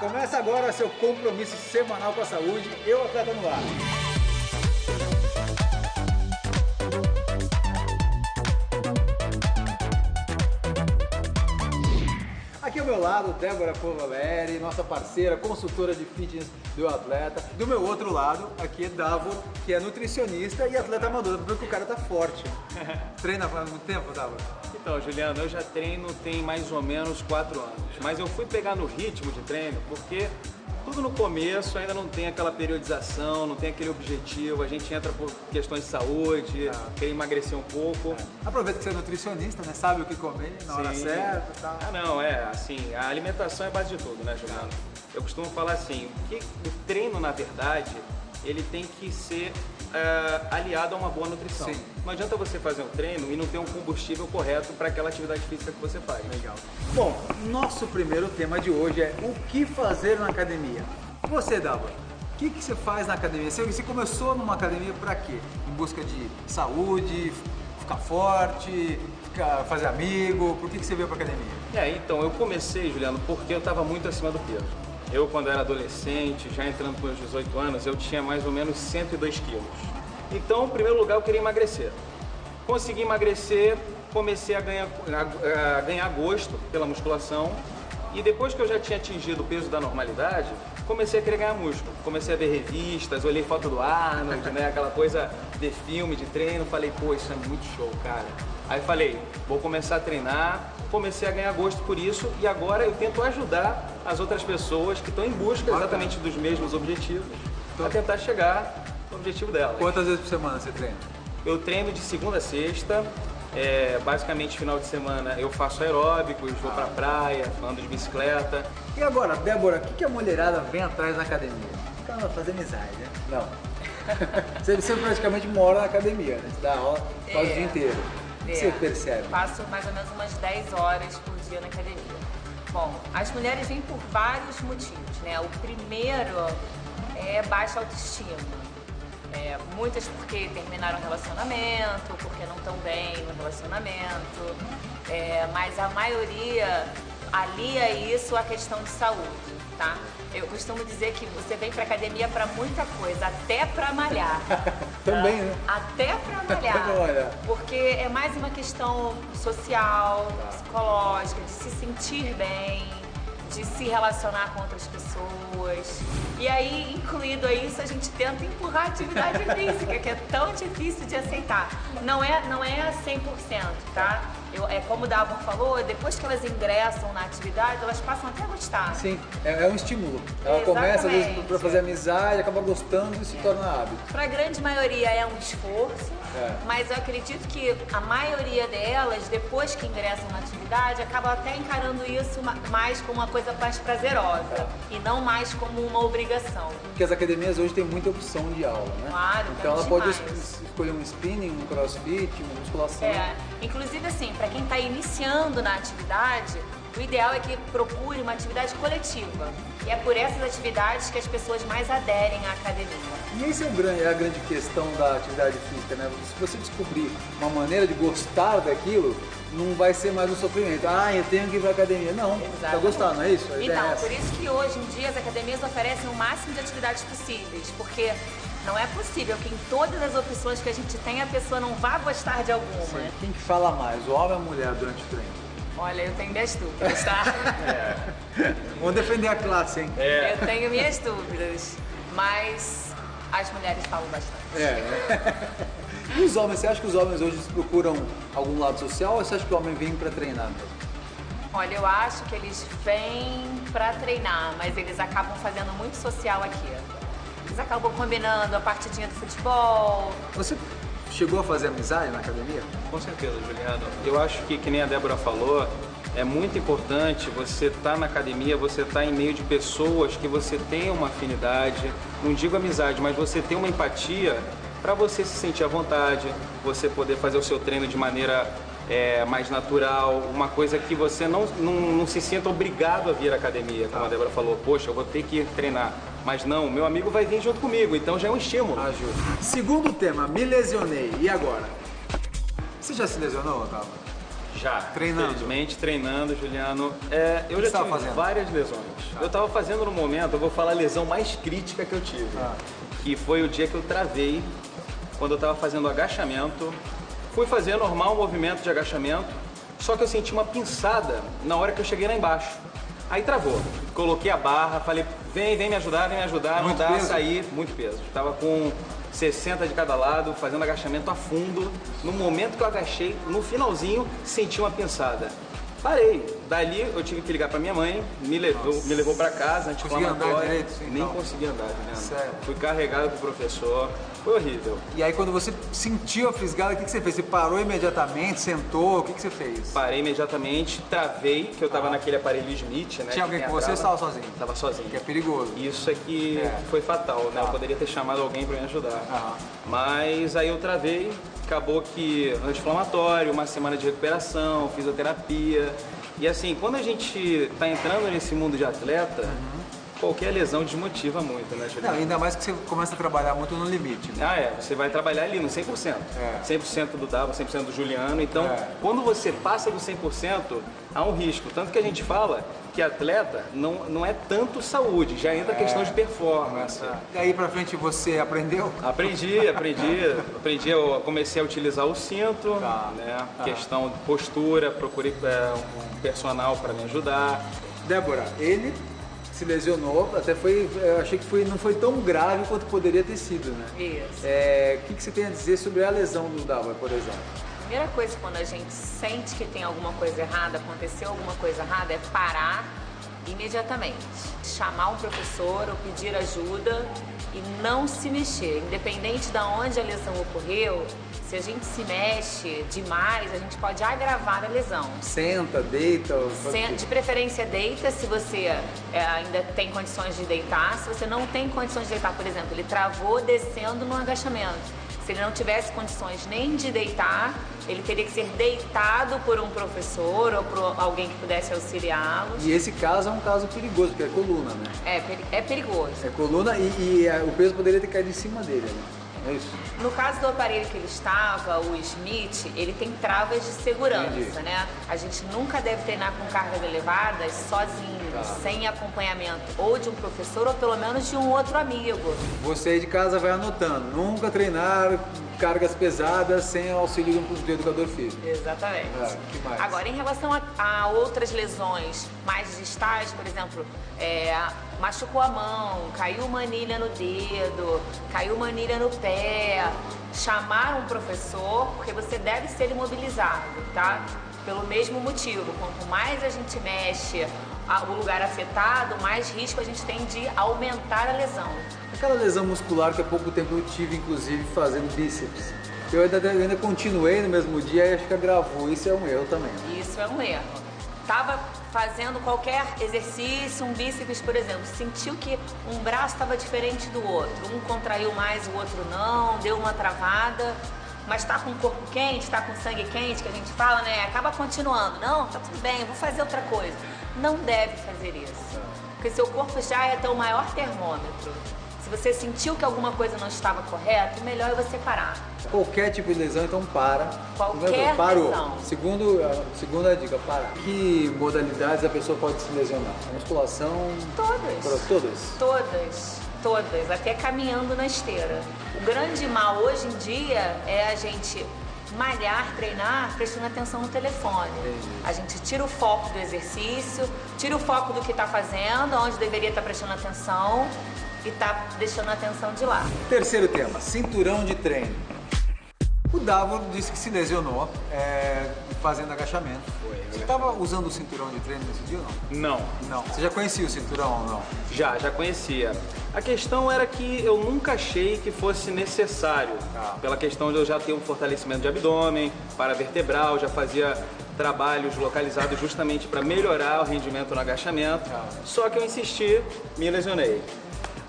Começa agora seu compromisso semanal com a saúde, Eu Atleta no Ar. Aqui ao meu lado, Débora Povaleri, nossa parceira, consultora de fitness do Eu Atleta. Do meu outro lado, aqui é Dávor, que é nutricionista e atleta amador, porque o cara tá forte. Treina há muito tempo, Dávor? Então, Juliano, eu já treino tem mais ou menos 4 anos, mas eu fui pegar no ritmo de treino porque tudo no começo ainda não tem aquela periodização, não tem aquele objetivo, a gente entra por questões de saúde, quer emagrecer um pouco. Aproveita que você é nutricionista, né? Sabe o que comer na hora certa e tal. Ah, não, assim, a alimentação é a base de tudo, né, Juliano? Eu costumo falar assim, que o treino, na verdade, ele tem que ser aliado a uma boa nutrição. Sim. Não adianta você fazer um treino e não ter um combustível correto para aquela atividade física que você faz. Legal. Bom, nosso primeiro tema de hoje é o que fazer na academia. Você, Dávora, o que você faz na academia? Você começou numa academia para quê? Em busca de saúde, ficar forte, fazer amigo? Por que você veio para academia? Então, eu comecei, Juliano, porque eu estava muito acima do peso. Eu, quando era adolescente, já entrando com meus 18 anos, eu tinha mais ou menos 102 quilos. Então, em primeiro lugar, eu queria emagrecer. Consegui emagrecer, comecei a ganhar gosto pela musculação. E depois que eu já tinha atingido o peso da normalidade, comecei a querer ganhar músculo. Comecei a ver revistas, olhei foto do Arnold, né? Aquela coisa de filme, de treino. Falei, pô, isso é muito show, cara. Aí falei, vou começar a treinar. Comecei a ganhar gosto por isso e agora eu tento ajudar as outras pessoas que estão em busca exatamente dos mesmos objetivos a tentar chegar no objetivo delas. Quantas vezes por semana você treina? Eu treino de segunda a sexta, basicamente final de semana eu faço aeróbicos, vou pra praia, ando de bicicleta. E agora, Débora, o que a mulherada vem atrás na academia? Ela vai fazer amizade, né? Não. Você praticamente mora na academia, né? Você dá aula quase o dia inteiro. O que você percebe? Passo mais ou menos umas 10 horas por dia na academia. Bom, as mulheres vêm por vários motivos, né? O primeiro é baixa autoestima. Muitas porque terminaram o relacionamento, porque não estão bem no relacionamento, mas a maioria alia isso à questão de saúde, tá? Eu costumo dizer que você vem pra academia pra muita coisa, até pra malhar. Também, né? Até pra malhar. Porque é mais uma questão social, psicológica, de se sentir bem, de se relacionar com outras pessoas. E aí, incluído a isso, a gente tenta empurrar a atividade física, que é tão difícil de aceitar. Não é 100%, tá? Como o Dávor falou, depois que elas ingressam na atividade, elas passam até a gostar. Sim, é um estímulo. Ela começa, às vezes, para fazer amizade, acaba gostando e se torna hábito. Para a grande maioria é um esforço, mas eu acredito que a maioria delas, depois que ingressam na atividade, acaba até encarando isso mais como uma coisa mais prazerosa e não mais como uma obrigação. Porque as academias hoje têm muita opção de aula, né? Claro, então ela pode escolher um spinning, um crossfit, uma musculação. Inclusive assim, para quem está iniciando na atividade, o ideal é que procure uma atividade coletiva. E é por essas atividades que as pessoas mais aderem à academia. E esse é a grande questão da atividade física, né? Se você descobrir uma maneira de gostar daquilo, não vai ser mais um sofrimento. Eu tenho que ir para a academia. Não, vai gostar, não é isso? Então, por isso que hoje em dia as academias oferecem o máximo de atividades possíveis, porque não é possível que em todas as opções que a gente tem a pessoa não vá gostar de alguma. Sim. Quem que fala mais, o homem ou a mulher durante o treino? Olha, eu tenho minhas dúvidas, tá? Vamos defender a classe, hein? Eu tenho minhas dúvidas, mas as mulheres falam bastante. E os homens, você acha que os homens hoje procuram algum lado social ou você acha que o homem vem para treinar mesmo? Olha, eu acho que eles vêm para treinar, mas eles acabam fazendo muito social aqui. Eles acabam combinando a partidinha do futebol. Você chegou a fazer amizade na academia? Com certeza, Juliano. Eu acho que nem a Débora falou, é muito importante você estar na academia, você estar em meio de pessoas que você tem uma afinidade, não digo amizade, mas você tem uma empatia para você se sentir à vontade, você poder fazer o seu treino de maneira mais natural, uma coisa que você não se sinta obrigado a vir à academia, como a Débora falou, poxa, eu vou ter que treinar. Mas não, meu amigo vai vir junto comigo, então já é um estímulo. Ajuda. Segundo tema, me lesionei. E agora? Você já se lesionou, Otávio? Já. Treinando? Infelizmente, treinando, Juliano. Eu já tive várias lesões. Eu estava fazendo no momento, eu vou falar a lesão mais crítica que eu tive. Que foi o dia que eu travei, quando eu estava fazendo agachamento. Fui fazer normal um movimento de agachamento, só que eu senti uma pinçada na hora que eu cheguei lá embaixo. Aí travou. Coloquei a barra, falei, vem me ajudar, não dá, saí, muito peso. Estava com 60 de cada lado, fazendo agachamento a fundo. No momento que eu agachei, no finalzinho, senti uma pinçada. Parei. Dali eu tive que ligar pra minha mãe, me levou pra casa, anti-inflamatório. Nem consegui andar, Juliano. Sério? Fui carregado pro professor. Foi horrível. E aí quando você sentiu a fisgada, o que você fez? Você parou imediatamente, sentou, o que você fez? Parei imediatamente, travei, que eu tava naquele aparelho Smith, né? Tinha alguém com você ou estava sozinho? Tava sozinho. Que é perigoso. Isso é que foi fatal, né? Eu poderia ter chamado alguém pra me ajudar. Mas aí eu travei, acabou que anti-inflamatório, uma semana de recuperação, fisioterapia. E assim, quando a gente tá entrando nesse mundo de atleta, qualquer lesão desmotiva muito, né, Juliano? Não, ainda mais que você começa a trabalhar muito no limite, né? Você vai trabalhar ali no 100%. 100% do Dava, 100% do Juliano. Então, quando você passa do 100%, há um risco. Tanto que a gente fala que atleta não é tanto saúde, já entra a questão de performance. Daí pra frente você aprendeu? Aprendi, eu comecei a utilizar o cinto, né? Questão de postura, procurei um personal para me ajudar. Débora, ele se lesionou, eu achei que não foi tão grave quanto poderia ter sido, né? Isso. O que você tem a dizer sobre a lesão do Dava, por exemplo? A primeira coisa, quando a gente sente que tem alguma coisa errada, aconteceu alguma coisa errada, é parar imediatamente. Chamar um professor ou pedir ajuda e não se mexer. Independente de onde a lesão ocorreu, se a gente se mexe demais, a gente pode agravar a lesão. Senta, deita? De preferência deita, se você ainda tem condições de deitar. Se você não tem condições de deitar, por exemplo, ele travou descendo no agachamento. Se ele não tivesse condições nem de deitar, ele teria que ser deitado por um professor ou por alguém que pudesse auxiliá-lo. E esse caso é um caso perigoso, porque é coluna, né? É perigoso. É coluna e o peso poderia ter caído em cima dele, né? É isso. No caso do aparelho que ele estava, o Smith, ele tem travas de segurança, né? A gente nunca deve treinar com cargas elevadas sozinho, sem acompanhamento ou de um professor ou pelo menos de um outro amigo. Você aí de casa vai anotando, nunca treinar cargas pesadas sem auxílio do educador físico. Exatamente. Que mais? Agora, em relação a outras lesões mais distais, por exemplo, machucou a mão, caiu uma anilha no dedo, caiu uma anilha no pé, chamar um professor, porque você deve ser imobilizado, tá? Pelo mesmo motivo, quanto mais a gente mexe o lugar afetado, mais risco a gente tem de aumentar a lesão. Aquela lesão muscular que há pouco tempo eu tive, inclusive, fazendo bíceps. Eu ainda continuei no mesmo dia e acho que agravou. Isso é um erro também. Isso é um erro. Tava fazendo qualquer exercício, um bíceps, por exemplo, sentiu que um braço estava diferente do outro. Um contraiu mais, o outro não, deu uma travada. Mas está com o corpo quente, está com sangue quente, que a gente fala, né? Acaba continuando. Não, tá tudo bem, vou fazer outra coisa. Não deve fazer isso. Porque seu corpo já é teu maior termômetro. Se você sentiu que alguma coisa não estava correta, o melhor é você parar. Qualquer tipo de lesão, então para. Qualquer Parou. lesão. Segunda dica, para. Que modalidades a pessoa pode se lesionar? A musculação? Todas, até caminhando na esteira. O grande mal hoje em dia é a gente malhar, treinar, prestando atenção no telefone. A gente tira o foco do exercício, tira o foco do que está fazendo, onde deveria estar prestando atenção e está deixando a atenção de lado. Terceiro tema, cinturão de treino. O Davo disse que se lesionou fazendo agachamento. Você estava usando o cinturão de treino nesse dia ou não? Não. Você já conhecia o cinturão ou não? Já conhecia. A questão era que eu nunca achei que fosse necessário, pela questão de eu já ter um fortalecimento de abdômen, paravertebral, já fazia trabalhos localizados justamente para melhorar o rendimento no agachamento. Só que eu insisti, me lesionei.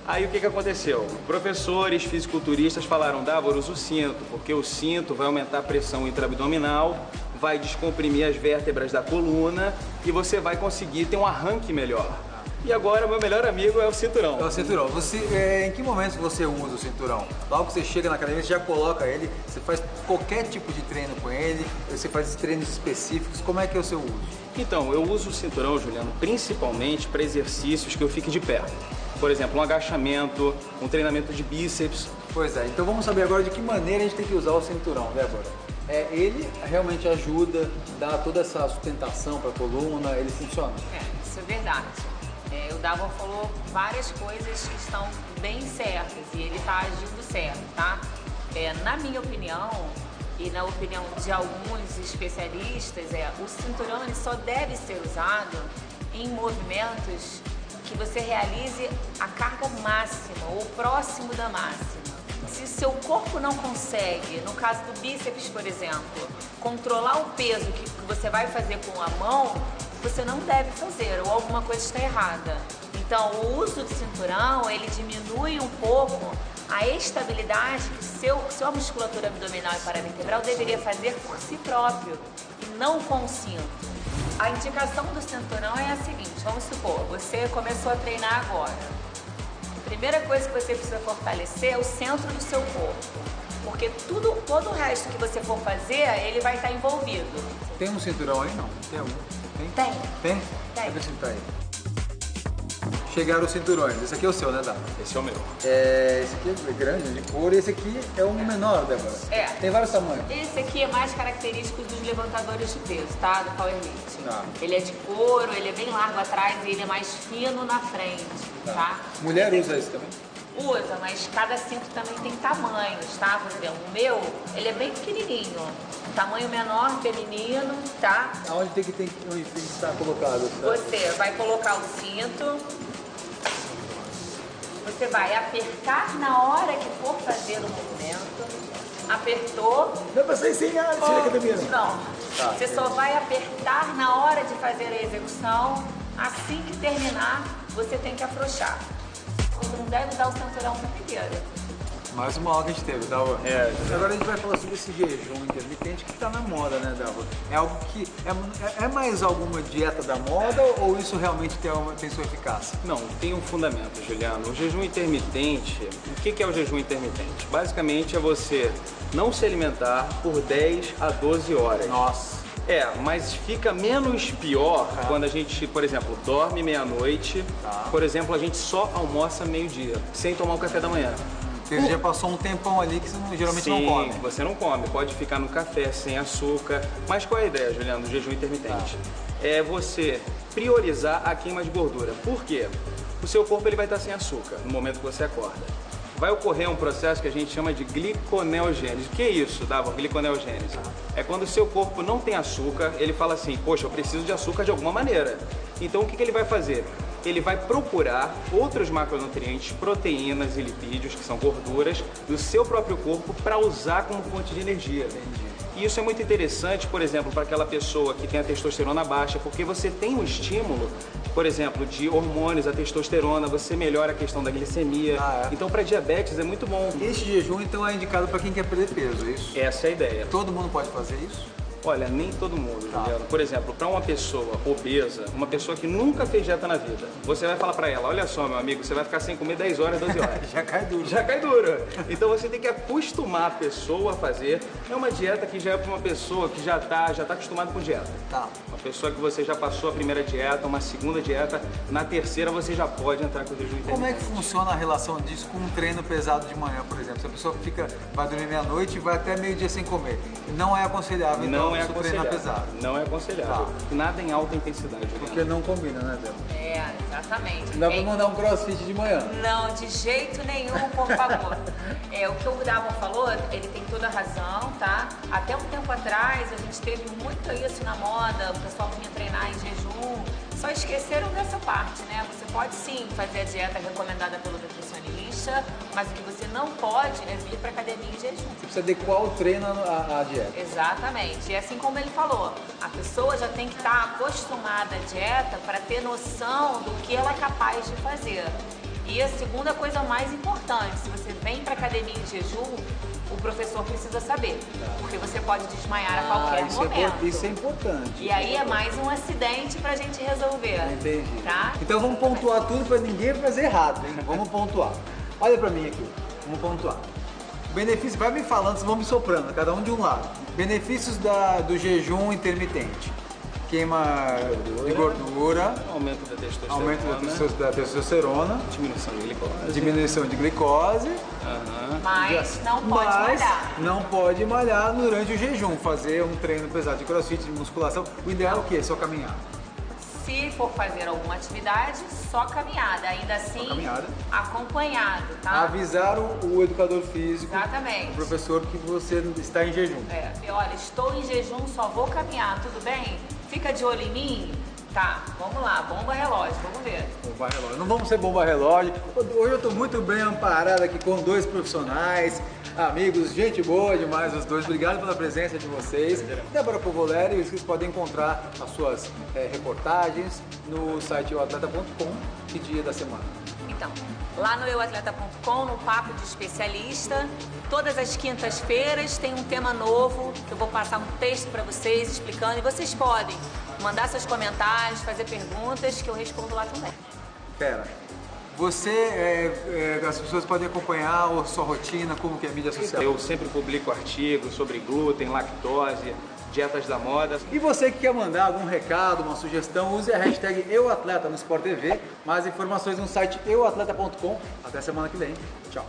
Aí o que aconteceu? Professores, fisiculturistas falaram, Dávora, usa o cinto, porque o cinto vai aumentar a pressão intraabdominal, vai descomprimir as vértebras da coluna e você vai conseguir ter um arranque melhor. E agora, meu melhor amigo é o cinturão. É o cinturão. Em que momento você usa o cinturão? Logo que você chega na academia, você já coloca ele, você faz qualquer tipo de treino com ele, você faz treinos específicos, como é que é o seu uso? Então, eu uso o cinturão, Juliano, principalmente para exercícios que eu fique de pé. Por exemplo, um agachamento, um treinamento de bíceps. Pois é, então vamos saber agora de que maneira a gente tem que usar o cinturão, Débora. Ele realmente ajuda, dá toda essa sustentação para a coluna, ele funciona? Isso é verdade. O Davon falou várias coisas que estão bem certas e ele está agindo certo, tá? Na minha opinião e na opinião de alguns especialistas, o cinturão ele só deve ser usado em movimentos que você realize a carga máxima ou próximo da máxima. Se seu corpo não consegue, no caso do bíceps, por exemplo, controlar o peso que você vai fazer com a mão, você não deve fazer ou alguma coisa está errada. Então, o uso do cinturão, ele diminui um pouco a estabilidade que sua musculatura abdominal e paravertebral deveria fazer por si próprio e não com o cinto. A indicação do cinturão é a seguinte, vamos supor, você começou a treinar agora. A primeira coisa que você precisa fortalecer é o centro do seu corpo, porque todo o resto que você for fazer, ele vai estar envolvido. Tem um cinturão aí? Não. Tem algum? Tem. Tem? Tem. Deixa eu tá aí. Chegaram os cinturões. Esse aqui é o seu, né, Dá? Esse é o meu. Esse aqui é grande, de couro, e esse aqui é um menor, Débora. Tem vários tamanhos. Esse aqui é mais característico dos levantadores de peso, tá? Do powerlifting. Tá. Ele é de couro, ele é bem largo atrás e ele é mais fino na frente, tá? Mulher usa esse também? Usa, mas cada cinto também tem tamanhos, tá? Por exemplo, o meu, ele é bem pequenininho. Tamanho menor, feminino, tá? Onde tem que estar colocado? Tá? Você vai colocar o cinto. Você vai apertar na hora que for fazer o movimento. Apertou. Não é pra sair sem ar, tira a academia. Não. Você só vai apertar na hora de fazer a execução. Assim que terminar, você tem que afrouxar. Você não deve usar o cinturão o tempo inteiro. Mais uma aula que a gente teve, Dalva. Agora a gente vai falar sobre esse jejum intermitente que tá na moda, né, Dalva? É algo que... É mais alguma dieta da moda ou isso realmente tem sua eficácia? Não, tem um fundamento, Juliano. O jejum intermitente, o que é o jejum intermitente? Basicamente é você não se alimentar por 10 a 12 horas. Nossa! Mas fica menos pior quando a gente, por exemplo, dorme meia-noite. Por exemplo, a gente só almoça meio-dia, sem tomar o café da manhã. Porque já passou um tempão ali que você geralmente não come. Sim, você não come. Pode ficar no café sem açúcar. Mas qual é a ideia, Juliano, do jejum intermitente? É você priorizar a queima de gordura. Por quê? O seu corpo ele vai estar sem açúcar no momento que você acorda. Vai ocorrer um processo que a gente chama de gliconeogênese. O que é isso, Dava? Gliconeogênese? É quando o seu corpo não tem açúcar, ele fala assim, poxa, eu preciso de açúcar de alguma maneira. Então o que ele vai fazer? Ele vai procurar outros macronutrientes, proteínas e lipídios, que são gorduras, do seu próprio corpo para usar como fonte de energia. E isso é muito interessante, por exemplo, para aquela pessoa que tem a testosterona baixa, porque você tem um estímulo, por exemplo, de hormônios, a testosterona, você melhora a questão da glicemia. Então, para diabetes é muito bom. Esse jejum, então, é indicado para quem quer perder peso, é isso? Essa é a ideia. Todo mundo pode fazer isso? Olha, nem todo mundo, Juliano. Por exemplo, para uma pessoa obesa, uma pessoa que nunca fez dieta na vida, você vai falar para ela, olha só, meu amigo, você vai ficar sem comer 10 horas, 12 horas. Já cai duro. Já cai duro. Então você tem que acostumar a pessoa a fazer. É uma dieta que já é para uma pessoa que já tá acostumada com dieta. Uma pessoa que você já passou a primeira dieta, uma segunda dieta, na terceira você já pode entrar com o jejum intermitente. Como é que funciona a relação disso com um treino pesado de manhã, por exemplo? Se a pessoa vai dormir meia-noite e vai até meio-dia sem comer. Não é aconselhável, então, não é treinar pesado. Não é aconselhável. Nada em alta intensidade. Porque não combina, né, Débora? Exatamente. Não dá pra mandar um crossfit de manhã. Não, de jeito nenhum, por favor. O que o Davon falou, ele tem toda a razão, tá? Até um tempo atrás, a gente teve muito isso na moda, o pessoal vinha treinar em jejum. Só esqueceram dessa parte, né? Você pode sim fazer a dieta recomendada pelo nutricionista, mas o que você não pode é vir para academia em jejum. Você precisa adequar o treino à dieta. Exatamente. E assim como ele falou, a pessoa já tem que estar acostumada à dieta para ter noção do que ela é capaz de fazer. E a segunda coisa mais importante, se você vem para academia em jejum, o professor precisa saber, porque você pode desmaiar a qualquer momento. Isso é importante. E aí é mais um acidente pra gente resolver. Entendi. Tá? Então vamos pontuar tudo para ninguém fazer errado, hein? Vamos pontuar. Olha para mim aqui, vamos pontuar. Benefício, vai me falando, vocês vão me soprando, cada um de um lado. Benefícios do jejum intermitente. Queima de gordura, Aumento da testosterona, aumento da testosterona, diminuição de glicose. Mas não pode malhar. Não pode malhar durante o jejum, fazer um treino pesado de crossfit, de musculação. O ideal é o quê? Só caminhar. Se for fazer alguma atividade, só caminhada, ainda assim acompanhado, tá? Avisar o educador físico, Exatamente. o professor que você está em jejum. Olha, estou em jejum, só vou caminhar, tudo bem? Fica de olho em mim? Tá, vamos lá, bomba relógio, vamos ver. Bomba relógio. Não vamos ser bomba relógio. Hoje eu estou muito bem amparado aqui com dois profissionais, amigos, gente boa demais os dois. Obrigado pela presença de vocês. Débora Povoleri, vocês podem encontrar as suas reportagens no site euatleta.com. Que dia da semana? Então, lá no euatleta.com, no Papo de Especialista, todas as quintas-feiras tem um tema novo, que eu vou passar um texto para vocês explicando, e vocês podem mandar seus comentários, fazer perguntas, que eu respondo lá também. Pera, você, as pessoas podem acompanhar a sua rotina, como que é a mídia social? Eu sempre publico artigos sobre glúten, lactose, dietas da moda. E você que quer mandar algum recado, uma sugestão, use a hashtag EuAtleta no Sport TV. Mais informações no site euatleta.com. Até semana que vem. Tchau.